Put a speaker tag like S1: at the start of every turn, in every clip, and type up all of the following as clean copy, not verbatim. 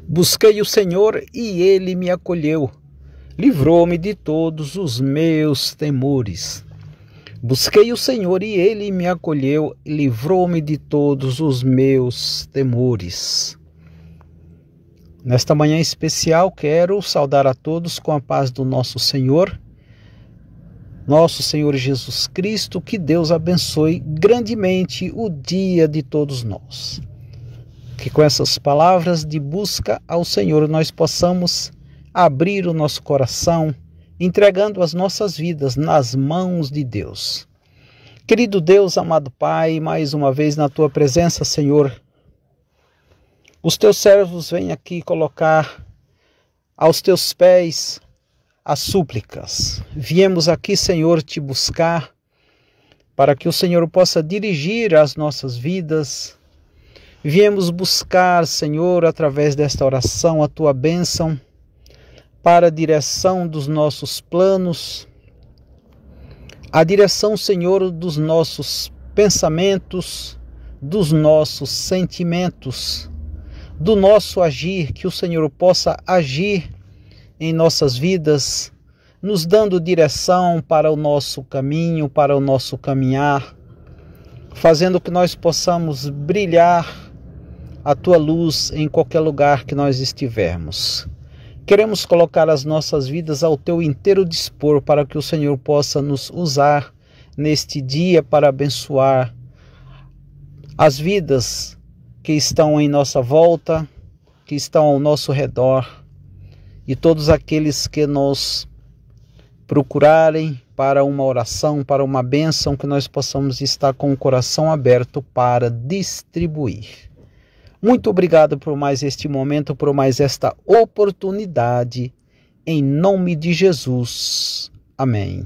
S1: Busquei o Senhor e Ele me acolheu, livrou-me de todos os meus temores. Busquei o Senhor e Ele me acolheu, livrou-me de todos os meus temores. Nesta manhã especial, quero saudar a todos com a paz do nosso Senhor Jesus Cristo. Que Deus abençoe grandemente o dia de todos nós. Que com essas palavras de busca ao Senhor nós possamos abrir o nosso coração, entregando as nossas vidas nas mãos de Deus. Querido Deus, amado Pai, mais uma vez na Tua presença, Senhor, os Teus servos vêm aqui colocar aos Teus pés as súplicas. Viemos aqui, Senhor, Te buscar, para que o Senhor possa dirigir as nossas vidas. Viemos buscar, Senhor, através desta oração, a Tua bênção para a direção dos nossos planos, a direção, Senhor, dos nossos pensamentos, dos nossos sentimentos, do nosso agir, que o Senhor possa agir em nossas vidas, nos dando direção para o nosso caminho, para o nosso caminhar, fazendo que nós possamos brilhar a Tua luz em qualquer lugar que nós estivermos. Queremos colocar as nossas vidas ao Teu inteiro dispor para que o Senhor possa nos usar neste dia para abençoar as vidas que estão em nossa volta, que estão ao nosso redor, e todos aqueles que nos procurarem para uma oração, para uma bênção, que nós possamos estar com o coração aberto para distribuir. Muito obrigado por mais este momento, por mais esta oportunidade. Em nome de Jesus. Amém.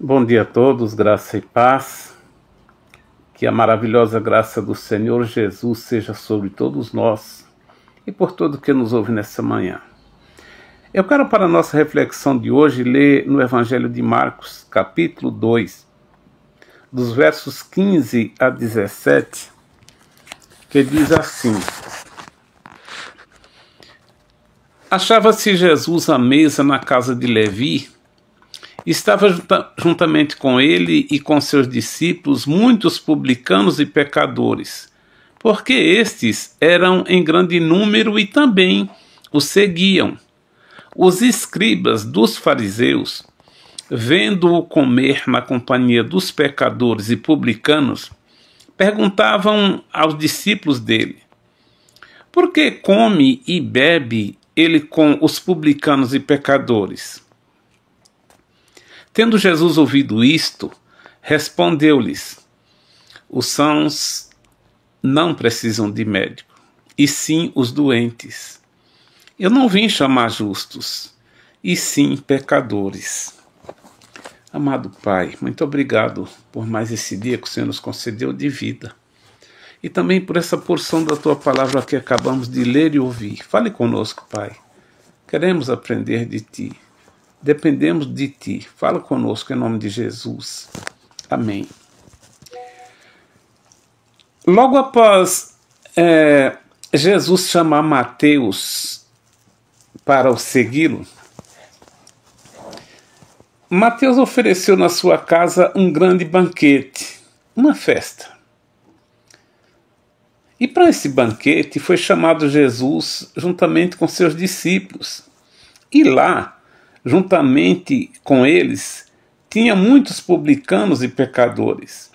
S2: Bom dia a todos, graça e paz. Que a maravilhosa graça do Senhor Jesus seja sobre todos nós e por todo que nos ouve nessa manhã. Eu quero, para a nossa reflexão de hoje, ler no Evangelho de Marcos, capítulo 2, dos versos 15 a 17, que diz assim: Achava-se Jesus à mesa na casa de Levi. Estava juntamente com ele e com seus discípulos muitos publicanos e pecadores, porque estes eram em grande número e também o seguiam. Os escribas dos fariseus, vendo-o comer na companhia dos pecadores e publicanos, perguntavam aos discípulos dele: por que come e bebe ele com os publicanos e pecadores? Tendo Jesus ouvido isto, respondeu-lhes: os sãos não precisam de médico, e sim os doentes. Eu não vim chamar justos, e sim pecadores. Amado Pai, muito obrigado por mais esse dia que o Senhor nos concedeu de vida. E também por essa porção da Tua palavra que acabamos de ler e ouvir. Fale conosco, Pai. Queremos aprender de Ti. Dependemos de Ti. Fala conosco em nome de Jesus. Amém. Logo após Jesus chamar Mateus para o segui-lo, Mateus ofereceu na sua casa um grande banquete, uma festa. E para esse banquete foi chamado Jesus juntamente com seus discípulos. E lá, juntamente com eles, tinha muitos publicanos e pecadores.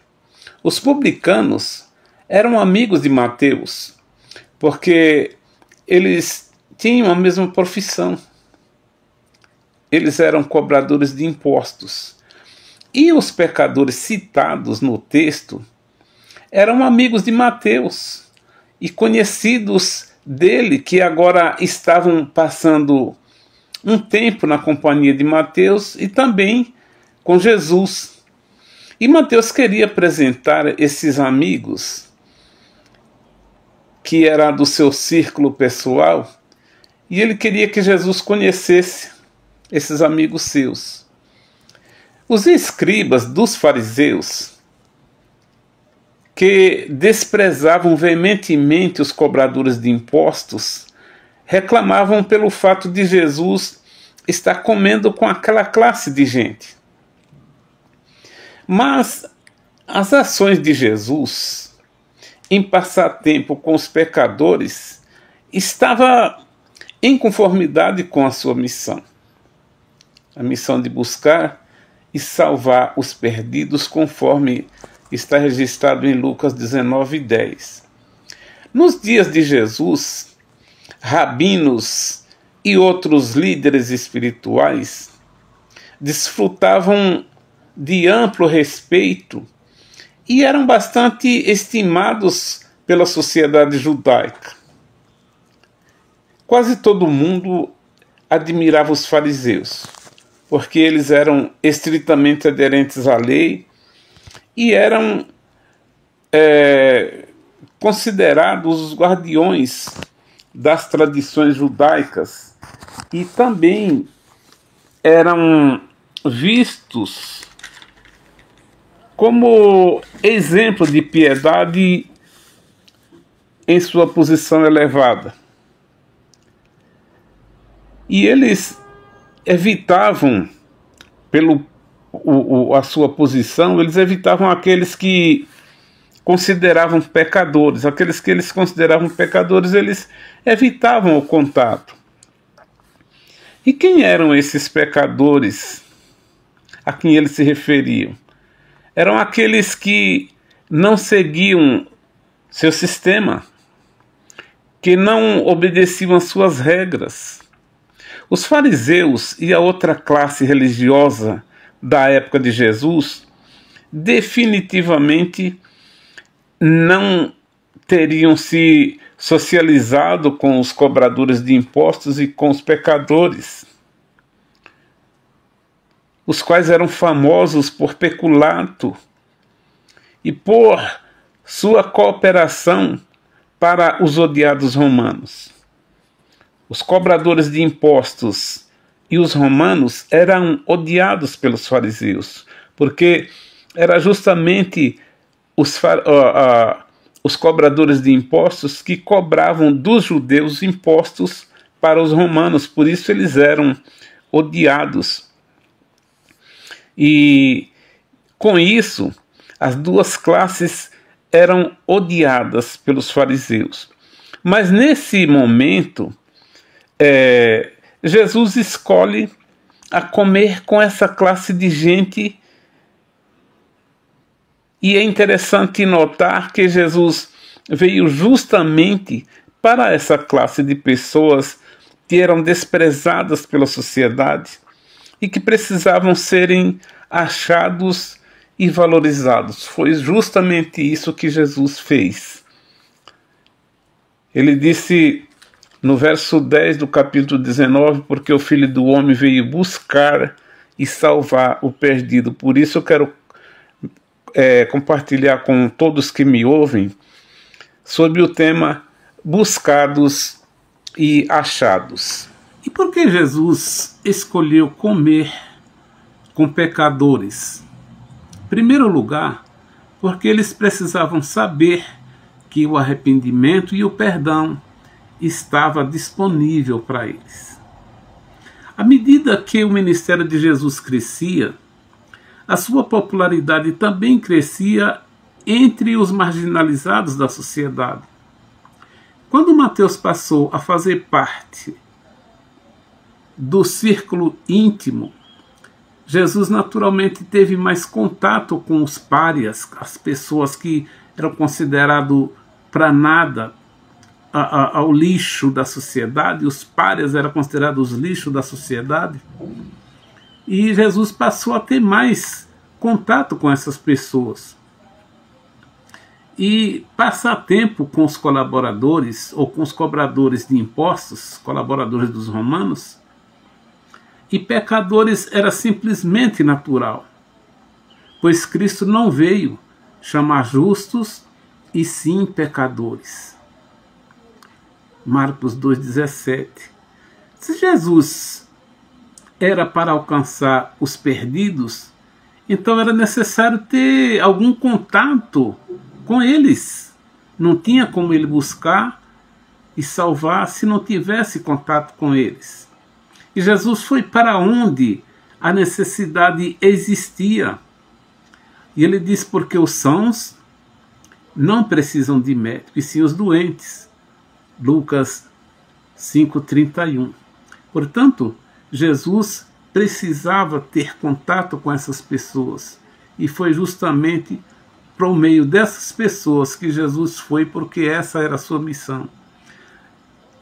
S2: Os publicanos eram amigos de Mateus, porque eles tinham a mesma profissão. Eles eram cobradores de impostos. E os pecadores citados no texto eram amigos de Mateus e conhecidos dele, que agora estavam passando um tempo na companhia de Mateus e também com Jesus. E Mateus queria apresentar esses amigos, que era do seu círculo pessoal, e ele queria que Jesus conhecesse esses amigos seus. Os escribas dos fariseus, que desprezavam veementemente os cobradores de impostos, reclamavam pelo fato de Jesus estar comendo com aquela classe de gente. Mas as ações de Jesus em passar tempo com os pecadores estava em conformidade com a sua missão. A missão de buscar e salvar os perdidos, conforme está registrado em Lucas 19:10. Nos dias de Jesus, rabinos e outros líderes espirituais desfrutavam de amplo respeito e eram bastante estimados pela sociedade judaica. Quase todo mundo admirava os fariseus, porque eles eram estritamente aderentes à lei e eram considerados os guardiões das tradições judaicas e também eram vistos como exemplo de piedade em sua posição elevada. E eles evitavam, a sua posição, eles evitavam aqueles que consideravam pecadores. Aqueles que eles consideravam pecadores, eles evitavam o contato. E quem eram esses pecadores a quem eles se referiam? Eram aqueles que não seguiam seu sistema, que não obedeciam às suas regras. Os fariseus e a outra classe religiosa da época de Jesus definitivamente não teriam se socializado com os cobradores de impostos e com os pecadores. os quais eram famosos por peculato e por sua cooperação para os odiados romanos. Os cobradores de impostos e os romanos eram odiados pelos fariseus, porque era justamente os cobradores de impostos que cobravam dos judeus impostos para os romanos, por isso eles eram odiados. E com isso, as duas classes eram odiadas pelos fariseus. Mas nesse momento, Jesus escolhe a comer com essa classe de gente, e é interessante notar que Jesus veio justamente para essa classe de pessoas que eram desprezadas pela sociedade e que precisavam serem achados e valorizados. Foi justamente isso que Jesus fez. Ele disse no verso 10 do capítulo 19, porque o Filho do Homem veio buscar e salvar o perdido. Por isso eu quero compartilhar com todos que me ouvem sobre o tema buscados e achados. E por que Jesus escolheu comer com pecadores? Em primeiro lugar, porque eles precisavam saber que o arrependimento e o perdão estava disponível para eles. À medida que o ministério de Jesus crescia, a sua popularidade também crescia entre os marginalizados da sociedade. Quando Mateus passou a fazer parte do círculo íntimo, Jesus naturalmente teve mais contato com os párias, as pessoas que eram consideradas para nada, ao lixo da sociedade. Os párias eram considerados os lixos da sociedade. E Jesus passou a ter mais contato com essas pessoas. E passar tempo com os colaboradores ou com os cobradores de impostos, colaboradores dos romanos, e pecadores era simplesmente natural, pois Cristo não veio chamar justos e sim pecadores. Marcos 2,17. Se Jesus era para alcançar os perdidos, então era necessário ter algum contato com eles. Não tinha como ele buscar e salvar se não tivesse contato com eles. E Jesus foi para onde a necessidade existia. E ele diz: porque os sãos não precisam de médico, e sim os doentes. Lucas 5,31. Portanto, Jesus precisava ter contato com essas pessoas, e foi justamente por meio dessas pessoas que Jesus foi, porque essa era a sua missão.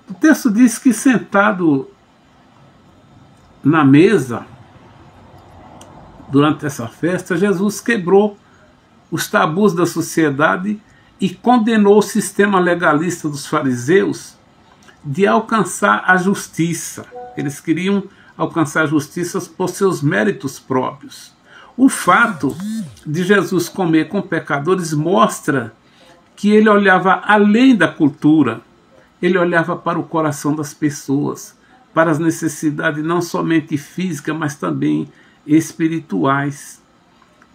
S2: O texto diz que, sentado na mesa, durante essa festa, Jesus quebrou os tabus da sociedade e condenou o sistema legalista dos fariseus de alcançar a justiça. Eles queriam alcançar a justiça por seus méritos próprios. O fato de Jesus comer com pecadores mostra que ele olhava além da cultura, ele olhava para o coração das pessoas, para as necessidades não somente físicas, mas também espirituais.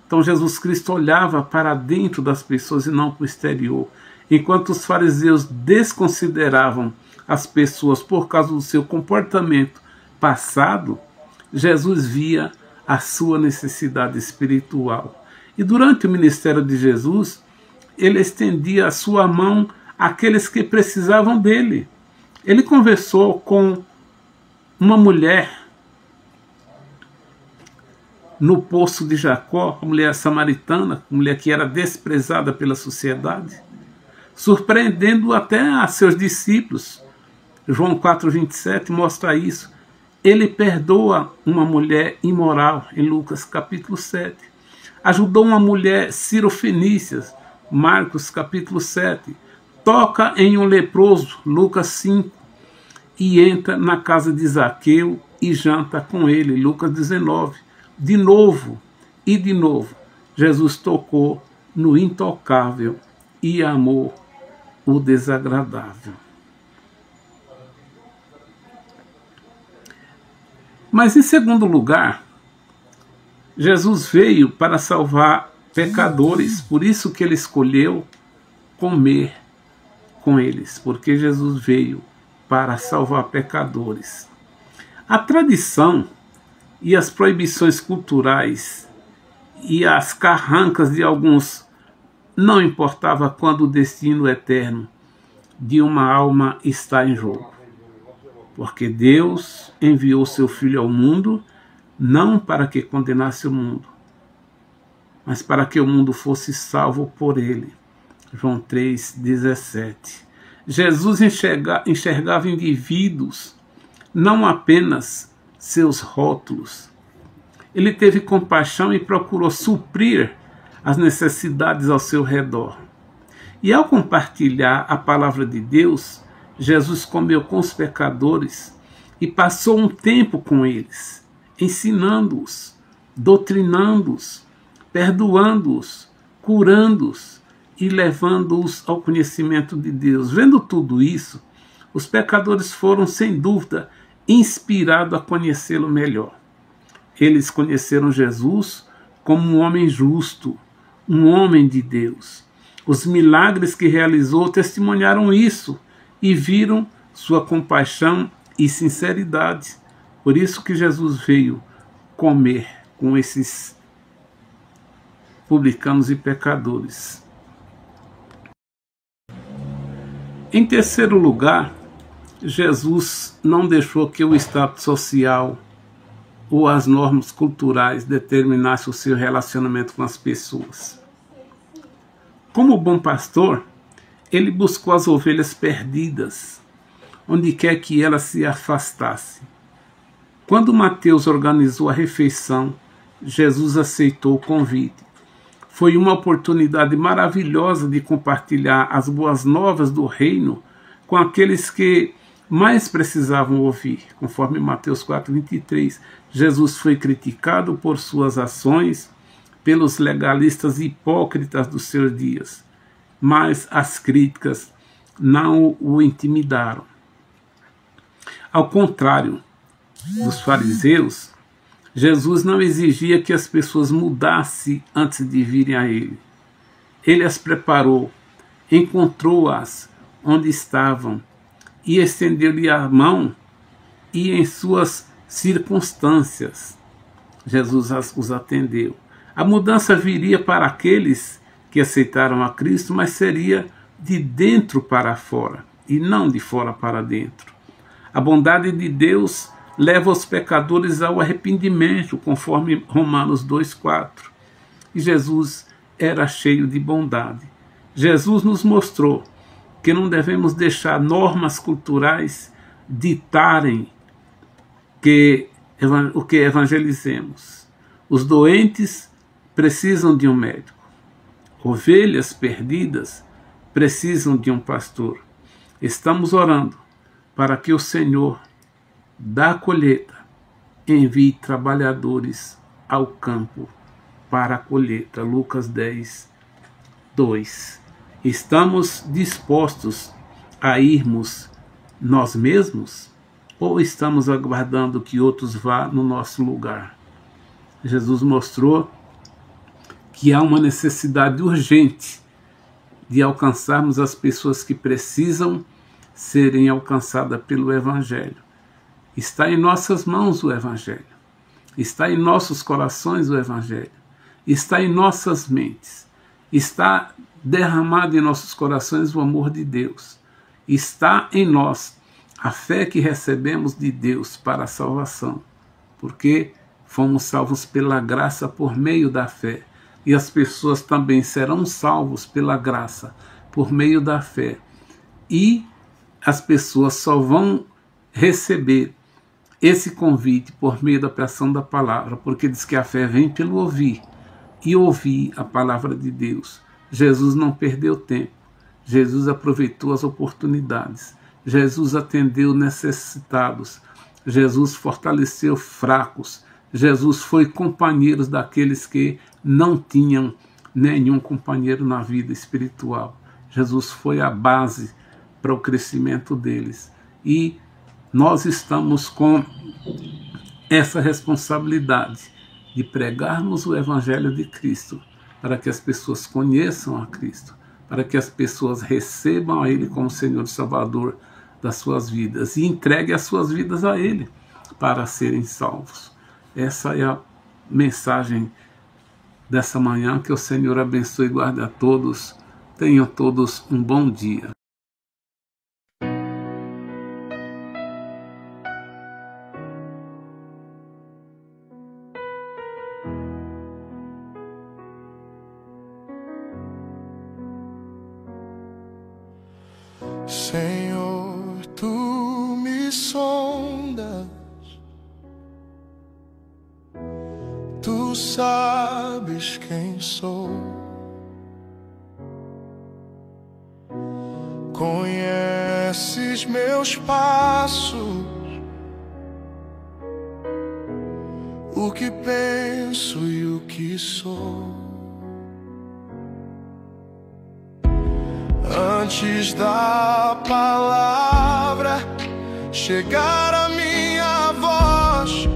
S2: Então Jesus Cristo olhava para dentro das pessoas e não para o exterior. Enquanto os fariseus desconsideravam as pessoas por causa do seu comportamento passado, Jesus via a sua necessidade espiritual. E durante o ministério de Jesus, ele estendia a sua mão àqueles que precisavam dele. Ele conversou com uma mulher no poço de Jacó, a mulher samaritana, a mulher que era desprezada pela sociedade, surpreendendo até a seus discípulos. João 4,27 mostra isso. Ele perdoa uma mulher imoral, em Lucas capítulo 7. Ajudou uma mulher sirofenícia, Marcos capítulo 7. Toca em um leproso, Lucas 5. E entra na casa de Zaqueu e janta com ele, Lucas 19. De novo e de novo, Jesus tocou no intocável e amou o desagradável. Mas, em segundo lugar, Jesus veio para salvar pecadores, por isso que ele escolheu comer com eles, porque Jesus veio para salvar pecadores. A tradição e as proibições culturais e as carrancas de alguns não importava quando o destino eterno de uma alma está em jogo. Porque Deus enviou seu Filho ao mundo, não para que condenasse o mundo, mas para que o mundo fosse salvo por ele. João 3,17. Jesus enxergava indivíduos, não apenas seus rótulos. Ele teve compaixão e procurou suprir as necessidades ao seu redor. E ao compartilhar a palavra de Deus, Jesus comeu com os pecadores e passou um tempo com eles, ensinando-os, doutrinando-os, perdoando-os, curando-os e levando-os ao conhecimento de Deus. Vendo tudo isso, os pecadores foram, sem dúvida, inspirados a conhecê-lo melhor. Eles conheceram Jesus como um homem justo, um homem de Deus. Os milagres que realizou testemunharam isso e viram sua compaixão e sinceridade. Por isso que Jesus veio comer com esses publicanos e pecadores. Em terceiro lugar, Jesus não deixou que o status social ou as normas culturais determinassem o seu relacionamento com as pessoas. Como bom pastor, ele buscou as ovelhas perdidas, onde quer que elas se afastassem. Quando Mateus organizou a refeição, Jesus aceitou o convite. Foi uma oportunidade maravilhosa de compartilhar as boas novas do reino com aqueles que mais precisavam ouvir. Conforme Mateus 4,23, Jesus foi criticado por suas ações, pelos legalistas hipócritas dos seus dias, mas as críticas não o intimidaram. Ao contrário dos fariseus, Jesus não exigia que as pessoas mudassem antes de virem a ele. Ele as preparou, encontrou-as onde estavam e estendeu-lhe a mão, e em suas circunstâncias Jesus os atendeu. A mudança viria para aqueles que aceitaram a Cristo, mas seria de dentro para fora e não de fora para dentro. A bondade de Deus leva os pecadores ao arrependimento, conforme Romanos 2,4. E Jesus era cheio de bondade. Jesus nos mostrou que não devemos deixar normas culturais ditarem o que evangelizemos. Os doentes precisam de um médico. Ovelhas perdidas precisam de um pastor. Estamos orando para que o Senhor da colheita envie trabalhadores ao campo para a colheita. Lucas 10:2. Estamos dispostos a irmos nós mesmos ou estamos aguardando que outros vá no nosso lugar? Jesus mostrou que há uma necessidade urgente de alcançarmos as pessoas que precisam serem alcançadas pelo Evangelho. Está em nossas mãos o Evangelho. Está em nossos corações o Evangelho. Está em nossas mentes. Está derramado em nossos corações o amor de Deus. Está em nós a fé que recebemos de Deus para a salvação. Porque fomos salvos pela graça por meio da fé. E as pessoas também serão salvos pela graça por meio da fé. E as pessoas só vão receber esse convite por meio da pregação da palavra, porque diz que a fé vem pelo ouvir, e ouvir a palavra de Deus. Jesus não perdeu tempo, Jesus aproveitou as oportunidades, Jesus atendeu necessitados, Jesus fortaleceu fracos, Jesus foi companheiro daqueles que não tinham nenhum companheiro na vida espiritual. Jesus foi a base para o crescimento deles. E nós estamos com essa responsabilidade de pregarmos o Evangelho de Cristo, para que as pessoas conheçam a Cristo, para que as pessoas recebam a Ele como Senhor e Salvador das suas vidas e entreguem as suas vidas a Ele para serem salvos. Essa é a mensagem dessa manhã. Que o Senhor abençoe e guarde a todos. Tenham todos um bom dia.
S3: Senhor, tu me sondas, tu sabes quem sou, conheces meus passos, o que penso e o que sou. Antes da palavra chegar a minha voz,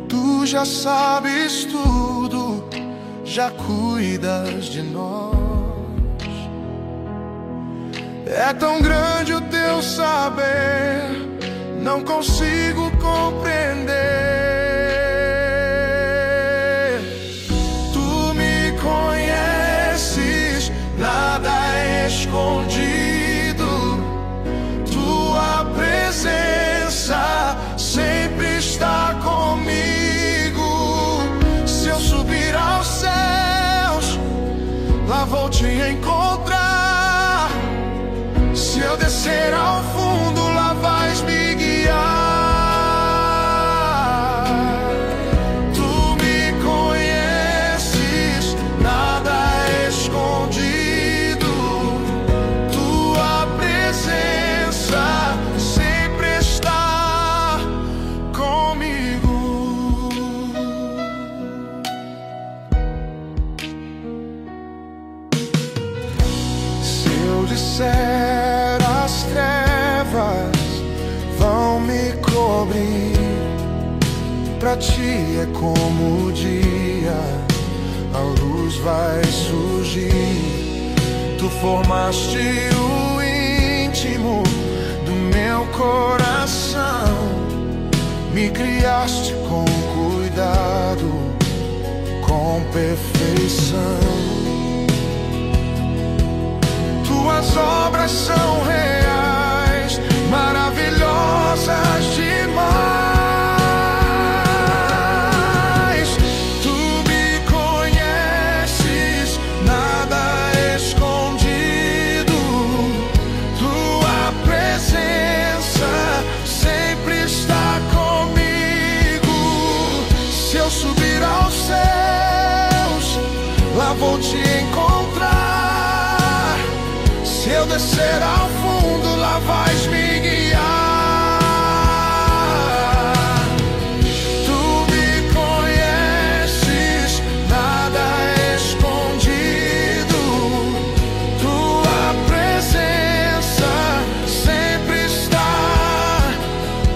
S3: tu já sabes tudo, já cuidas de nós. É tão grande o teu saber, não consigo compreender. Tu me conheces, nada é escondido. Tua presença sempre está comigo. Se eu subir aos céus, lá vou te encontrar. Se eu descer ao fundo, lá vais me guiar. Tu me conheces, nada é escondido. Tua presença sempre está comigo. Se eu disser as trevas vão me cobrir, pra ti é como o dia, a luz vai surgir. Tu formaste o íntimo do meu coração, me criaste com cuidado, com perfeição. Tuas obras são reais, maravilhosas demais. Tu me conheces, nada é escondido. Tua presença sempre está comigo. Se eu subir aos céus, lá vou te encontrar. Se eu descer ao fundo, lá vais me guiar. Tu me conheces, nada é escondido. Tua presença sempre está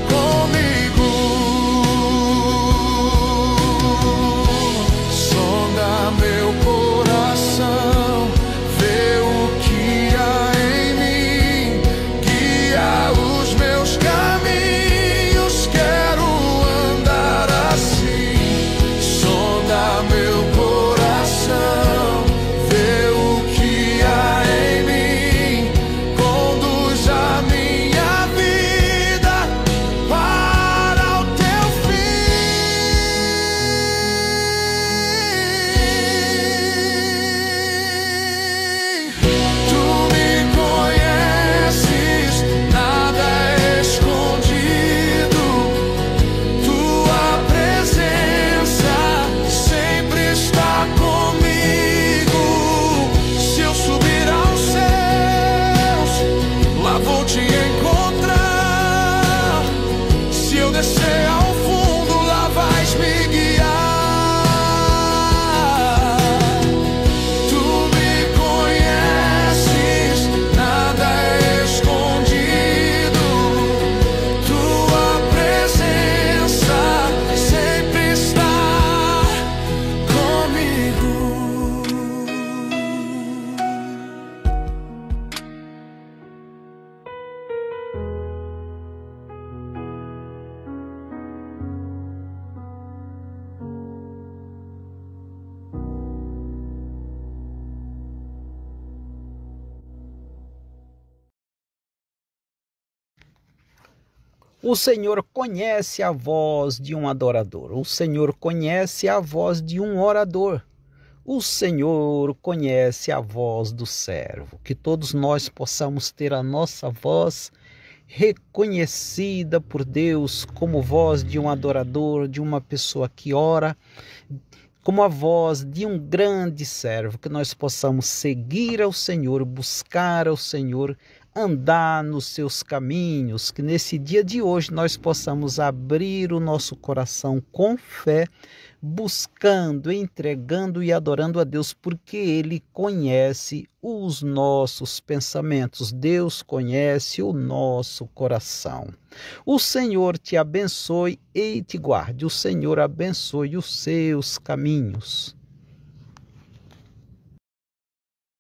S3: comigo. Sonda meu coração, vê o que há em mim, guia
S1: O Senhor conhece a voz de um adorador. O Senhor conhece a voz de um orador. O Senhor conhece a voz do servo. Que todos nós possamos ter a nossa voz reconhecida por Deus como voz de um adorador, de uma pessoa que ora, como a voz de um grande servo, que nós possamos seguir ao Senhor, buscar ao Senhor, andar nos seus caminhos, que nesse dia de hoje nós possamos abrir o nosso coração com fé, buscando, entregando e adorando a Deus, porque Ele conhece os nossos pensamentos, Deus conhece o nosso coração. O Senhor te abençoe e te guarde, o Senhor abençoe os seus caminhos.